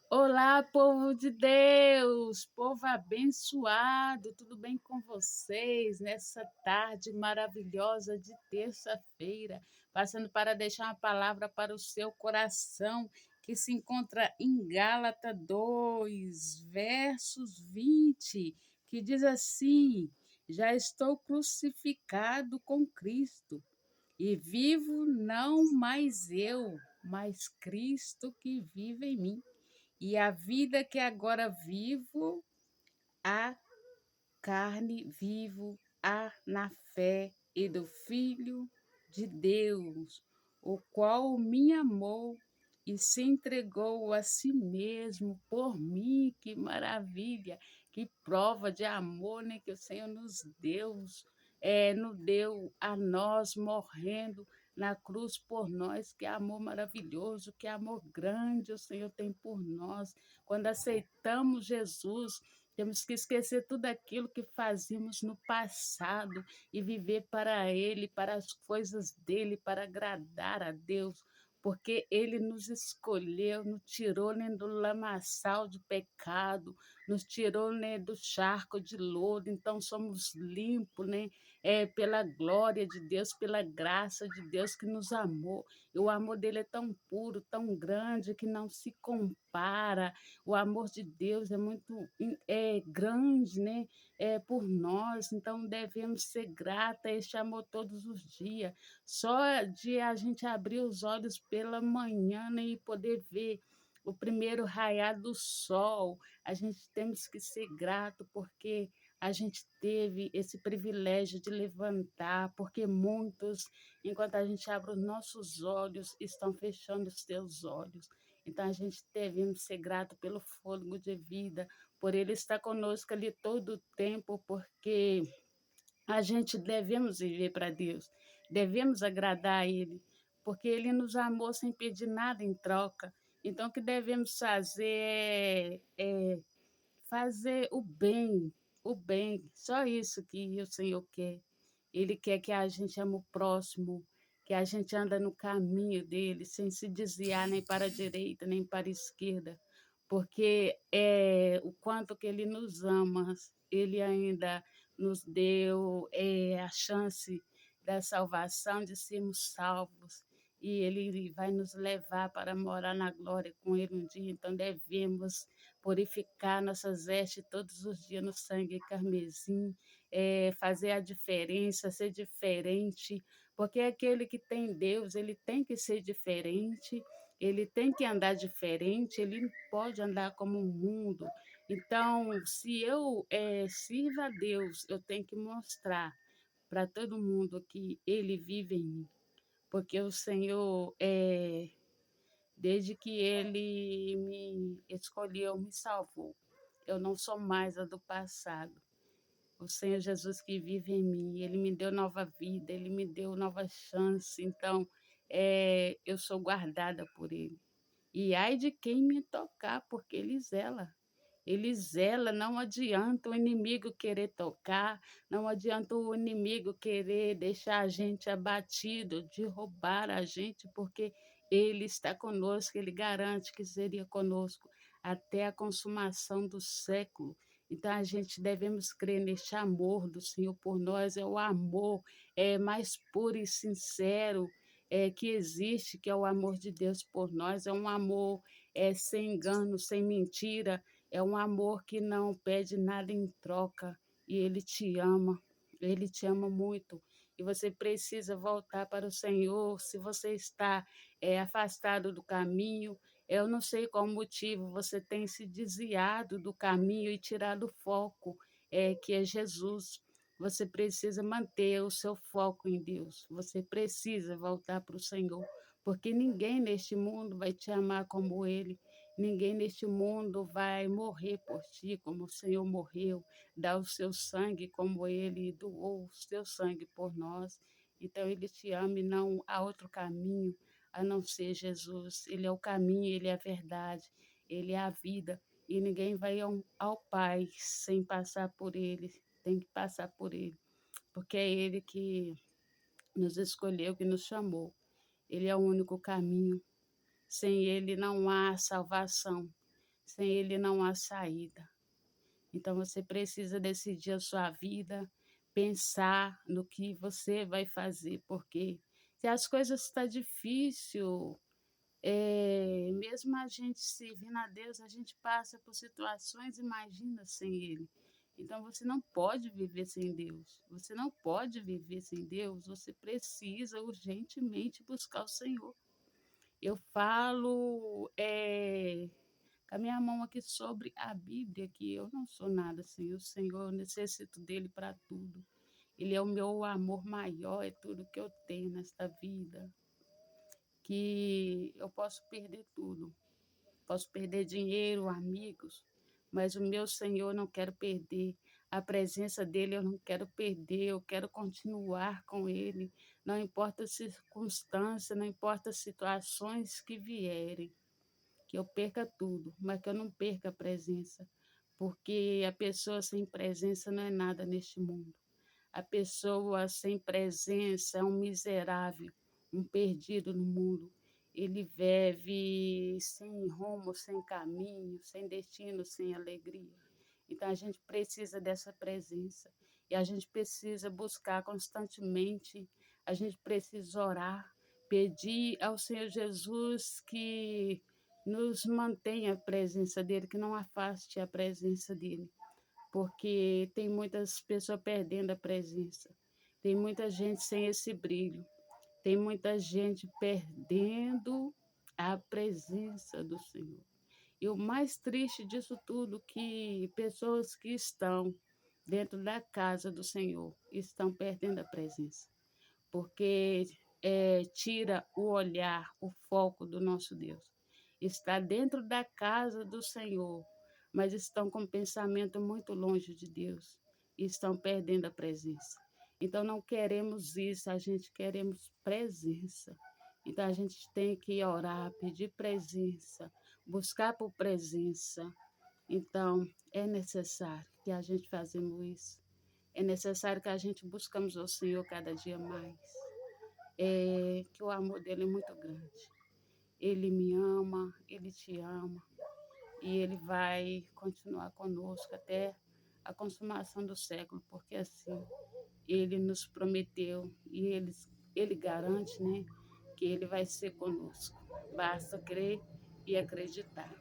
Olá, povo de Deus, povo abençoado, tudo bem com vocês nessa tarde maravilhosa de terça-feira? Passando para deixar uma palavra para o seu coração, que se encontra em Gálatas 2, versos 20, que diz assim: Já estou crucificado com Cristo, e vivo não mais eu, mas Cristo que vive em mim. E a vida que agora vivo, a carne vivo, a na fé e do Filho de Deus, o qual me amou e se entregou a si mesmo por mim. Que maravilha, que prova de amor, né, que o Senhor nos deu a nós morrendo na cruz por nós. Que amor maravilhoso, que amor grande o Senhor tem por nós. Quando aceitamos Jesus, temos que esquecer tudo aquilo que fazíamos no passado e viver para Ele, para as coisas dele, para agradar a Deus, porque Ele nos escolheu, nos tirou, né, do lamaçal de pecado, nos tirou, né, do charco de lodo. Então somos limpos, né, pela glória de Deus, pela graça de Deus que nos amou. E o amor dele é tão puro, tão grande, que não se compara. O amor de Deus é muito grande, né? Por nós, então devemos ser grata a este amor todos os dias. Só de a gente abrir os olhos pela manhã, né, e poder ver o primeiro raiar do sol, a gente temos que ser grato porque a gente teve esse privilégio de levantar, porque muitos, enquanto a gente abre os nossos olhos, estão fechando os seus olhos. Então a gente devemos ser grato pelo fôlego de vida, por Ele estar conosco ali todo o tempo, porque a gente devemos viver para Deus, devemos agradar a Ele, porque Ele nos amou sem pedir nada em troca. Então o que devemos fazer é fazer o bem, só isso que o Senhor quer. Ele quer que a gente ame o próximo, que a gente anda no caminho dele, sem se desviar nem para a direita, nem para a esquerda, porque o quanto que ele nos ama, ele ainda nos deu a chance da salvação, de sermos salvos, e ele vai nos levar para morar na glória com ele um dia. Então devemos purificar nossas vestes todos os dias no sangue carmesim, fazer a diferença, ser diferente, porque aquele que tem Deus, ele tem que ser diferente, ele tem que andar diferente, ele não pode andar como o mundo. Então, se eu sirvo a Deus, eu tenho que mostrar para todo mundo que ele vive em mim, porque o Senhor, desde que ele me escolheu, me salvou. Eu não sou mais a do passado. O Senhor Jesus que vive em mim, ele me deu nova vida, ele me deu nova chance. Então, eu sou guardada por ele. E ai de quem me tocar, porque ele zela. Ele zela, não adianta o inimigo querer tocar, não adianta o inimigo querer deixar a gente abatido, de roubar a gente, porque ele está conosco, ele garante que seria conosco até a consumação do século. Então a gente devemos crer neste amor do Senhor por nós, é o amor mais puro e sincero que existe, que é o amor de Deus por nós, é um amor sem engano, sem mentira, é um amor que não pede nada em troca, e Ele te ama muito. E você precisa voltar para o Senhor. Se você está afastado do caminho, eu não sei qual motivo você tem se desviado do caminho e tirado o foco, que é Jesus. Você precisa manter o seu foco em Deus. Você precisa voltar para o Senhor, porque ninguém neste mundo vai te amar como Ele. Ninguém neste mundo vai morrer por ti como o Senhor morreu, dar o seu sangue como Ele doou o seu sangue por nós. Então Ele te ama e não há outro caminho a não ser Jesus. Ele é o caminho, Ele é a verdade, Ele é a vida. E ninguém vai ao Pai sem passar por Ele, tem que passar por Ele, porque é Ele que nos escolheu, que nos chamou. Ele é o único caminho. Sem Ele não há salvação. Sem Ele não há saída. Então você precisa decidir a sua vida, pensar no que você vai fazer, porque se as coisas estão difícil, mesmo a gente servindo a Deus, a gente passa por situações, imagina sem Ele. Então você não pode viver sem Deus. Você não pode viver sem Deus. Você precisa urgentemente buscar o Senhor. Eu falo com a minha mão aqui sobre a Bíblia, que eu não sou nada sem o Senhor, eu necessito dele para tudo. Ele é o meu amor maior, é tudo que eu tenho nesta vida, que eu posso perder tudo. Posso perder dinheiro, amigos, mas o meu Senhor eu não quero perder. A presença dele eu não quero perder, eu quero continuar com ele. Não importa a circunstância, não importa as situações que vierem, que eu perca tudo, mas que eu não perca a presença, porque a pessoa sem presença não é nada neste mundo. A pessoa sem presença é um miserável, um perdido no mundo. Ele vive sem rumo, sem caminho, sem destino, sem alegria. Então a gente precisa dessa presença e a gente precisa buscar constantemente, a gente precisa orar, pedir ao Senhor Jesus que nos mantenha a presença dele, que não afaste a presença dele, porque tem muitas pessoas perdendo a presença, tem muita gente sem esse brilho, tem muita gente perdendo a presença do Senhor. E o mais triste disso tudo, que pessoas que estão dentro da casa do Senhor estão perdendo a presença, porque tira o olhar, o foco do nosso Deus. Está dentro da casa do Senhor, mas estão com o pensamento muito longe de Deus e estão perdendo a presença. Então não queremos isso, a gente queremos presença. Então a gente tem que orar, pedir presença, buscar por presença. Então é necessário que a gente façamos isso. É necessário que a gente buscamos o Senhor cada dia mais. Que o amor dele é muito grande. Ele me ama, ele te ama e ele vai continuar conosco até a consumação do século, porque assim ele nos prometeu e ele garante, né, que ele vai ser conosco. Basta crer e acreditar.